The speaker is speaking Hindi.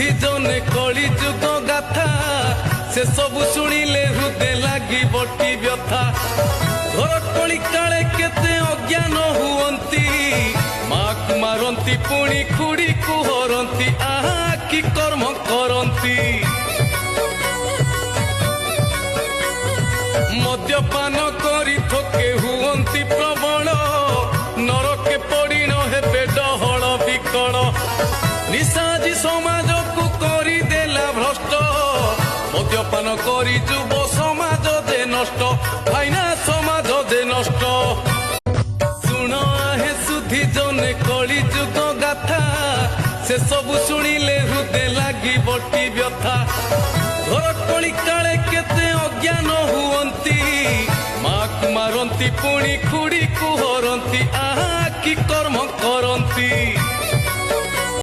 सुधी जने कली जुग गाथा से सबु शुणिले हृदय लगी बटी व्यथा घर कली काले केते अज्ञान हुअंती माँ को मारंती पुणी खुड़ी को हरंती आहा कि कर्म करंती मद्यपान करी थके हुअंती प्रबल नरके पड़ी न हेबे डहल विकल निशाजी समाज को करी देला भ्रष्ट मद्यपान करी जुब समाज दे नष्ट भाईना समाज दे नष्ट सुन हे सुधी जने कली जुग गाथा से सबु शुणिले हृदय लगी बटी व्यथा